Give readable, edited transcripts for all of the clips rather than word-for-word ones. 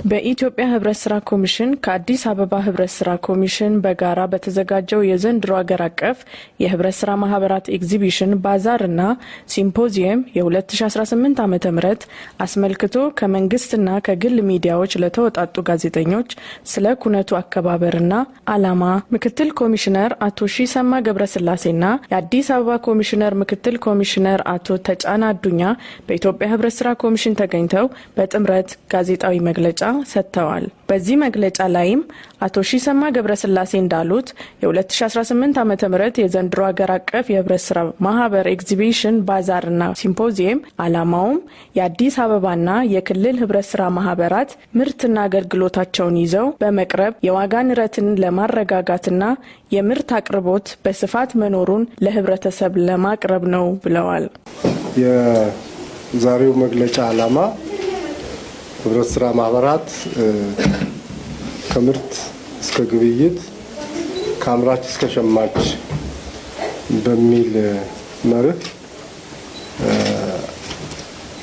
በኢትዮጵያ ህብረት ስራ ኮሚሽን ከአዲስ አበባ ህብረት ስራ ኮሚሽን በጋራ በተዘጋጀው የዘንድሮ ሀገር አቀፍ የህብረት ስራ ማህበራት ኤግዚቢሽን ባዛርና ሲምፖዚየም የ2018 ዓ.ም አስመልክቶ ከመንግስትና ከግል ሚዲያዎች ለተወጣጡ ጋዜጠኞች ስለ ኩነቱ አከባበርና ዓላማ ምክትል ኮሚሽነር አቶ ሺሰማ ገብረስላሴና የአዲስ አበባ ኮሚሽነር ምክትል ኮሚሽነር አቶ ተጫና አዱኛ በኢትዮጵያ ህብረት ስራ ኮሚሽን ተገኝተው በጥምረት ጋዜጣዊ መግለጫ ሰጥተዋል። በዚህ መግለጫ ላይም አቶ ሺሰማ ገብረስላሴ እንዳሉት የ2018 ዓ.ም የዘንድሮ ሀገር አቀፍ የህብረት ስራ ማህበር ኤግዚቢሽን ባዛርና ሲምፖዚየም ዓላማውም የአዲስ አበባና የክልል ህብረት ስራ ማህበራት ምርትና አገልግሎታቸውን ይዘው በመቅረብ የዋጋ ንረትን ለማረጋጋትና የምርት አቅርቦት በስፋት መኖሩን ለህብረተሰብ ለማቅረብ ነው ብለዋል። የዛሬው መግለጫ ዓላማ ህብረት ስራ ማህበራት ከምርት እስከ ግብይት ከአምራች እስከ ሸማች በሚል መርህ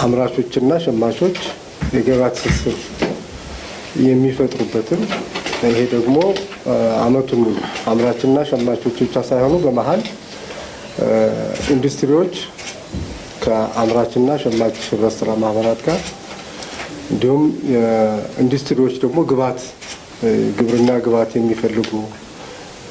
አምራቾችና ሸማቾች የገበያ ትስስር የሚፈጥሩበትን ይሄ ደግሞ አመቱን ሙሉ አምራችና ሸማቾች ብቻ ሳይሆኑ በመሃል ኢንዱስትሪዎች ከአምራችና ሸማች ህብረት ስራ ማህበራት ጋር እንዲሁም ኢንዱስትሪዎች ደግሞ ግብርና ግብዓት የሚፈልጉ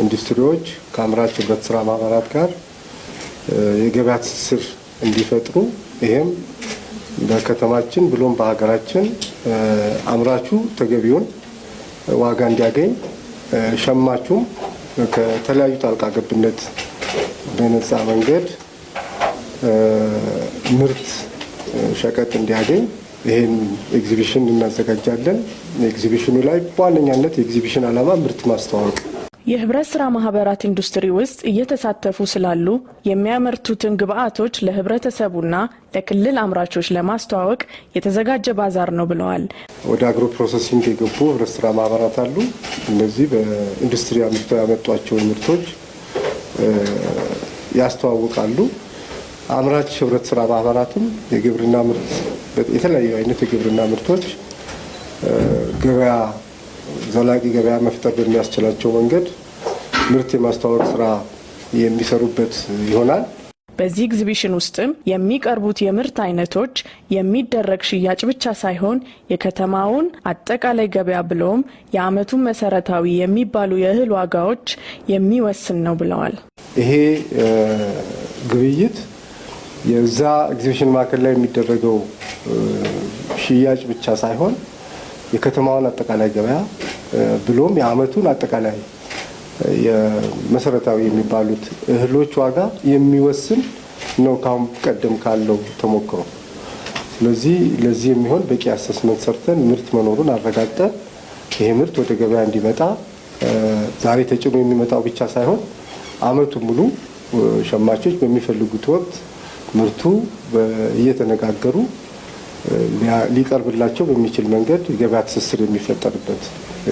ኢንዱስትሪዎች ከአምራች ህብረት ስራ ማህበራት ጋር የገበያ ትስስር እንዲፈጥሩ ይሄም በከተማችን ብሎም በሀገራችን አምራቹ ተገቢውን ዋጋ እንዲያገኝ ሸማቹም ከተለያዩ ጣልቃ ገብነት በነፃ መንገድ ምርት ሸቀጥ እንዲያገኝ ይሄን ኤግዚቢሽን እናዘጋጃለን። ኤግዚቢሽኑ ላይ በዋነኛነት የኤግዚቢሽን ዓላማ ምርት ማስተዋወቅ፣ የህብረት ስራ ማህበራት ኢንዱስትሪ ውስጥ እየተሳተፉ ስላሉ የሚያመርቱትን ግብአቶች ለህብረተሰቡና ለክልል አምራቾች ለማስተዋወቅ የተዘጋጀ ባዛር ነው ብለዋል። ወደ አግሮ ፕሮሰሲንግ የገቡ ህብረት ስራ ማህበራት አሉ። እነዚህ በኢንዱስትሪ አምርተው ያመጧቸውን ምርቶች ያስተዋውቃሉ። አምራች ህብረት ስራ ማህበራትም የግብርና ምርት የተለያዩ አይነት የግብርና ምርቶች ዘላቂ ገበያ መፍጠር በሚያስችላቸው መንገድ ምርት የማስተዋወቅ ስራ የሚሰሩበት ይሆናል። በዚህ ኤግዚቢሽን ውስጥም የሚቀርቡት የምርት አይነቶች የሚደረግ ሽያጭ ብቻ ሳይሆን የከተማውን አጠቃላይ ገበያ ብሎም የአመቱን መሰረታዊ የሚባሉ የእህል ዋጋዎች የሚወስን ነው ብለዋል። ይሄ ግብይት የዛ ኤግዚቢሽን ማዕከል ላይ የሚደረገው ሽያጭ ብቻ ሳይሆን የከተማውን አጠቃላይ ገበያ ብሎም የአመቱን አጠቃላይ የመሰረታዊ የሚባሉት እህሎች ዋጋ የሚወስን ነው ካሁን ቀደም ካለው ተሞክሮ። ስለዚህ ለዚህ የሚሆን በቂ አሰስመንት ሰርተን ምርት መኖሩን አረጋግጠን ይሄ ምርት ወደ ገበያ እንዲመጣ ዛሬ ተጭኖ የሚመጣው ብቻ ሳይሆን አመቱን ሙሉ ሸማቾች በሚፈልጉት ወቅት ምርቱ እየተነጋገሩ ሊቀርብላቸው በሚችል መንገድ የገበያ ትስስር የሚፈጠርበት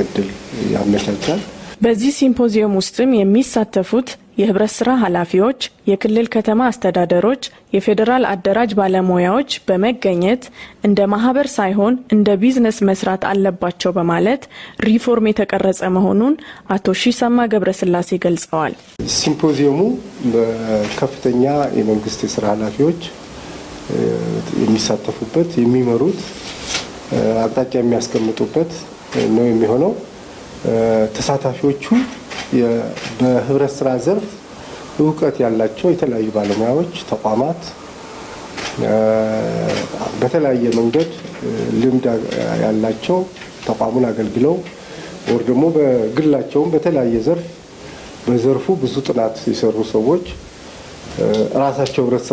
እድል ያመቻቻል። በዚህ ሲምፖዚየም ውስጥም የሚሳተፉት የህብረት ስራ ኃላፊዎች፣ የክልል ከተማ አስተዳደሮች፣ የፌዴራል አደራጅ ባለሙያዎች በመገኘት እንደ ማህበር ሳይሆን እንደ ቢዝነስ መስራት አለባቸው በማለት ሪፎርም የተቀረጸ መሆኑን አቶ ሺሰማ ገብረስላሴ ገልጸዋል። ሲምፖዚየሙ በከፍተኛ የመንግስት የስራ ኃላፊዎች የሚሳተፉበት የሚመሩት አቅጣጫ የሚያስቀምጡበት ነው የሚሆነው። ተሳታፊዎቹ በህብረት ስራ ዘርፍ እውቀት ያላቸው የተለያዩ ባለሙያዎች፣ ተቋማት በተለያየ መንገድ ልምድ ያላቸው ተቋሙን አገልግለው ወር ደግሞ በግላቸውም በተለያየ ዘርፍ በዘርፉ ብዙ ጥናት የሰሩ ሰዎች ራሳቸው ህብረት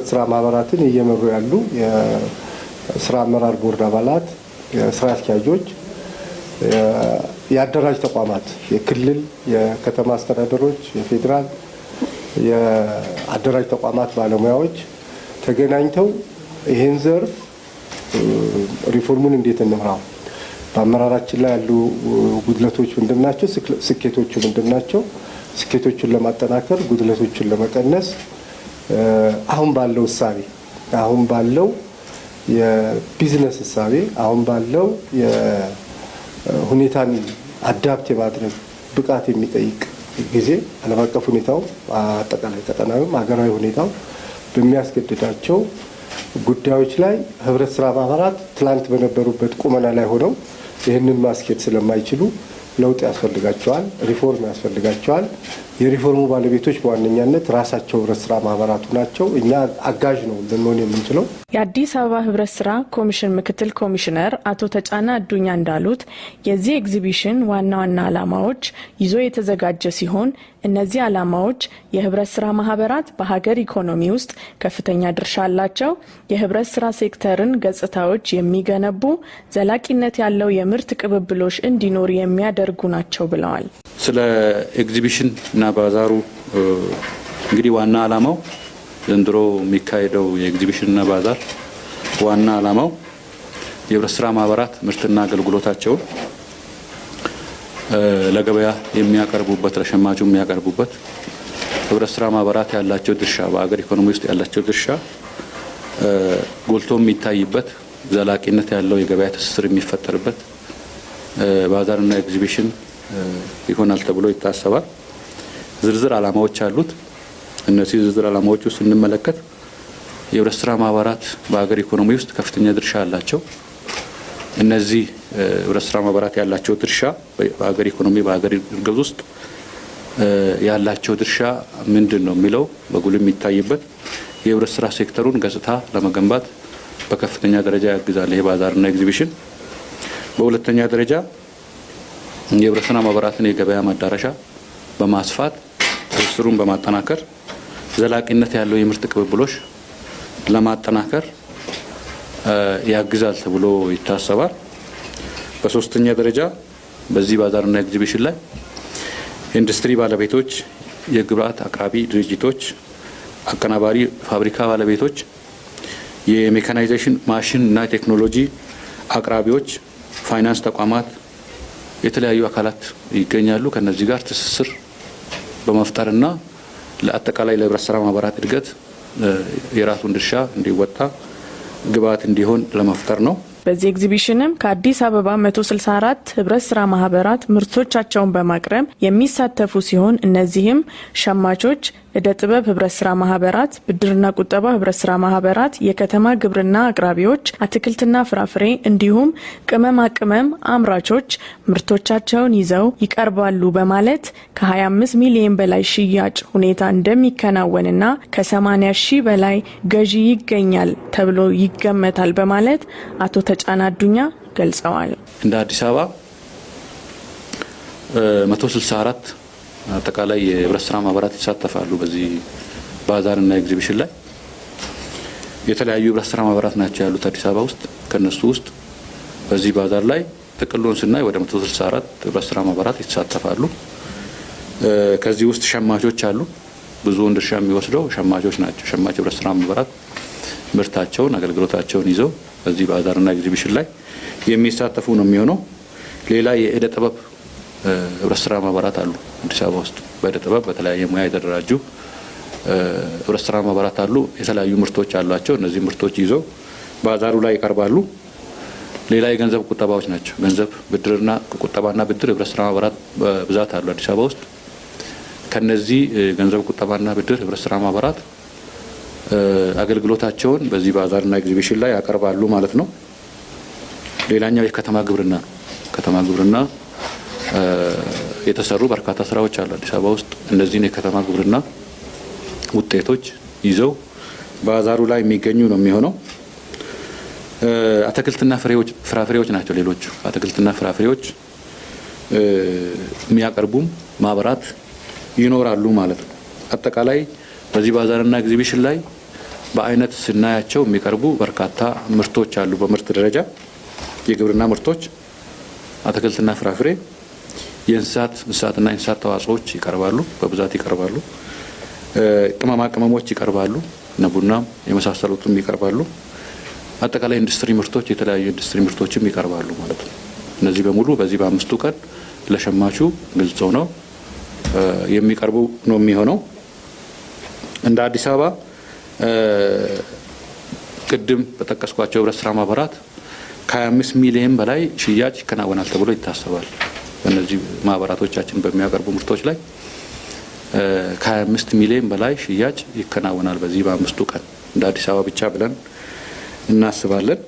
ስራ ማህበራትን እየመሩ ያሉ የስራ አመራር ቦርድ አባላት፣ የስራ አስኪያጆች፣ የአደራጅ ተቋማት፣ የክልል የከተማ አስተዳደሮች፣ የፌዴራል የአደራጅ ተቋማት ባለሙያዎች ተገናኝተው ይህን ዘርፍ ሪፎርሙን እንዴት እንምራው፣ በአመራራችን ላይ ያሉ ጉድለቶች ምንድናቸው፣ ስኬቶቹ ምንድናቸው፣ ስኬቶቹን ለማጠናከር ጉድለቶቹን ለመቀነስ አሁን ባለው እሳቤ አሁን ባለው የቢዝነስ እሳቤ አሁን ባለው የሁኔታን አዳፕት የማድረግ ብቃት የሚጠይቅ ጊዜ ዓለም አቀፍ ሁኔታው አጠቃላይ ቀጠናዊም ሀገራዊ ሁኔታው በሚያስገድዳቸው ጉዳዮች ላይ ህብረት ስራ ማህበራት ትላንት በነበሩበት ቁመና ላይ ሆነው ይህንን ማስኬድ ስለማይችሉ ለውጥ ያስፈልጋቸዋል፣ ሪፎርም ያስፈልጋቸዋል። የሪፎርሙ ባለቤቶች በዋነኛነት ራሳቸው ህብረት ስራ ማህበራቱ ናቸው። እኛ አጋዥ ነው ልንሆን የምንችለው። የአዲስ አበባ ህብረት ስራ ኮሚሽን ምክትል ኮሚሽነር አቶ ተጫና አዱኛ እንዳሉት የዚህ ኤግዚቢሽን ዋና ዋና ዓላማዎች ይዞ የተዘጋጀ ሲሆን እነዚህ ዓላማዎች የህብረት ስራ ማህበራት በሀገር ኢኮኖሚ ውስጥ ከፍተኛ ድርሻ አላቸው፣ የህብረት ስራ ሴክተርን ገጽታዎች የሚገነቡ፣ ዘላቂነት ያለው የምርት ቅብብሎሽ እንዲኖር የሚያደርጉ ናቸው ብለዋል። ስለ ኤግዚቢሽን እና ባዛሩ እንግዲህ ዋና ዓላማው ዘንድሮ የሚካሄደው የኤግዚቢሽን እና ባዛር ዋና ዓላማው የህብረት ስራ ማህበራት ምርትና አገልግሎታቸውን ለገበያ የሚያቀርቡበት፣ ለሸማቹ የሚያቀርቡበት፣ ህብረት ስራ ማህበራት ያላቸው ድርሻ በአገር ኢኮኖሚ ውስጥ ያላቸው ድርሻ ጎልቶ የሚታይበት፣ ዘላቂነት ያለው የገበያ ትስስር የሚፈጠርበት ባዛርና ኤግዚቢሽን ይሆናል ተብሎ ይታሰባል። ዝርዝር ዓላማዎች አሉት። እነዚህ ዝርዝር ዓላማዎች ውስጥ ስንመለከት የህብረት ስራ ማህበራት በሀገር ኢኮኖሚ ውስጥ ከፍተኛ ድርሻ አላቸው። እነዚህ ህብረት ስራ ማህበራት ያላቸው ድርሻ በሀገር ኢኮኖሚ በሀገር እድገት ውስጥ ያላቸው ድርሻ ምንድን ነው የሚለው በጉልህ የሚታይበት የህብረት ስራ ሴክተሩን ገጽታ ለመገንባት በከፍተኛ ደረጃ ያግዛል ይሄ ባዛርና ኤግዚቢሽን። በሁለተኛ ደረጃ የህብረት ስራ ማህበራትን የገበያ መዳረሻ በማስፋት ትስስሩን በማጠናከር ዘላቂነት ያለው የምርት ቅብብሎሽ ለማጠናከር ያግዛል ተብሎ ይታሰባል። በሶስተኛ ደረጃ በዚህ ባዛርና ኤግዚቢሽን ላይ ኢንዱስትሪ ባለቤቶች፣ የግብአት አቅራቢ ድርጅቶች፣ አቀናባሪ ፋብሪካ ባለቤቶች፣ የሜካናይዜሽን ማሽን እና ቴክኖሎጂ አቅራቢዎች፣ ፋይናንስ ተቋማት፣ የተለያዩ አካላት ይገኛሉ። ከነዚህ ጋር ትስስር በመፍጠርና ለአጠቃላይ ለህብረት ስራ ማህበራት እድገት የራሱን ድርሻ እንዲወጣ ግብአት እንዲሆን ለመፍጠር ነው። በዚህ ኤግዚቢሽንም ከአዲስ አበባ 164 ህብረት ስራ ማህበራት ምርቶቻቸውን በማቅረብ የሚሳተፉ ሲሆን እነዚህም ሸማቾች፣ እደ ጥበብ ህብረት ስራ ማህበራት፣ ብድርና ቁጠባ ህብረት ስራ ማህበራት፣ የከተማ ግብርና አቅራቢዎች፣ አትክልትና ፍራፍሬ እንዲሁም ቅመማ ቅመም አምራቾች ምርቶቻቸውን ይዘው ይቀርባሉ በማለት ከ25 ሚሊዮን በላይ ሽያጭ ሁኔታ እንደሚከናወንና ከ80 ሺህ በላይ ገዢ ይገኛል ተብሎ ይገመታል በማለት አቶ ተጫና አዱኛ ገልጸዋል። እንደ አዲስ አበባ 164 አጠቃላይ የህብረት ስራ ማህበራት ይሳተፋሉ። በዚህ ባዛርና ኤግዚቢሽን ላይ የተለያዩ ህብረት ስራ ማህበራት ናቸው ያሉት አዲስ አበባ ውስጥ። ከነሱ ውስጥ በዚህ ባዛር ላይ ጥቅሉን ስናይ ወደ 164 ህብረት ስራ ማህበራት ይሳተፋሉ። ከዚህ ውስጥ ሸማቾች አሉ። ብዙውን ድርሻ የሚወስደው ሸማቾች ናቸው። ሸማች ህብረት ስራ ማህበራት ምርታቸውን አገልግሎታቸውን ይዘው በዚህ ባዛርና ኤግዚቢሽን ላይ የሚሳተፉ ነው የሚሆነው። ሌላ የእደ ጥበብ ህብረት ስራ ማህበራት አሉ አዲስ አበባ ውስጥ። በእደ ጥበብ በተለያየ ሙያ የተደራጁ ህብረት ስራ ማህበራት አሉ። የተለያዩ ምርቶች አሏቸው። እነዚህ ምርቶች ይዘው ባዛሩ ላይ ይቀርባሉ። ሌላ የገንዘብ ቁጠባዎች ናቸው። ገንዘብ ብድርና ቁጠባና ብድር ህብረት ስራ ማህበራት በብዛት አሉ አዲስ አበባ ውስጥ። ከነዚህ ገንዘብ ቁጠባና ብድር ህብረት ስራ ማህበራት አገልግሎታቸውን በዚህ ባዛርና ኤግዚቢሽን ላይ ያቀርባሉ ማለት ነው። ሌላኛው የከተማ ግብርና ነው። ከተማ ግብርና የተሰሩ በርካታ ስራዎች አሉ አዲስ አበባ ውስጥ። እነዚህን የከተማ ግብርና ውጤቶች ይዘው ባዛሩ ላይ የሚገኙ ነው የሚሆነው። አትክልትና ፍራፍሬዎች ናቸው ሌሎቹ። አትክልትና ፍራፍሬዎች የሚያቀርቡም ማህበራት ይኖራሉ ማለት ነው። አጠቃላይ በዚህ ባዛርና ኤግዚቢሽን ላይ በአይነት ስናያቸው የሚቀርቡ በርካታ ምርቶች አሉ። በምርት ደረጃ የግብርና ምርቶች፣ አትክልትና ፍራፍሬ፣ የእንስሳትና የእንስሳት ተዋጽኦዎች ይቀርባሉ፣ በብዛት ይቀርባሉ። ቅመማ ቅመሞች ይቀርባሉ፣ እነ ቡናም የመሳሰሉትም ይቀርባሉ። አጠቃላይ ኢንዱስትሪ ምርቶች፣ የተለያዩ ኢንዱስትሪ ምርቶችም ይቀርባሉ ማለት ነው። እነዚህ በሙሉ በዚህ በአምስቱ ቀን ለሸማቹ ግልጽ ሆነው የሚቀርቡ ነው የሚሆነው። እንደ አዲስ አበባ ቅድም በጠቀስኳቸው ህብረት ስራ ማህበራት ከ25 ሚሊዮን በላይ ሽያጭ ይከናወናል ተብሎ ይታሰባል። በእነዚህ ማህበራቶቻችን በሚያቀርቡ ምርቶች ላይ ከ25 ሚሊዮን በላይ ሽያጭ ይከናወናል በዚህ በ5 ቀን እንደ አዲስ አበባ ብቻ ብለን እናስባለን።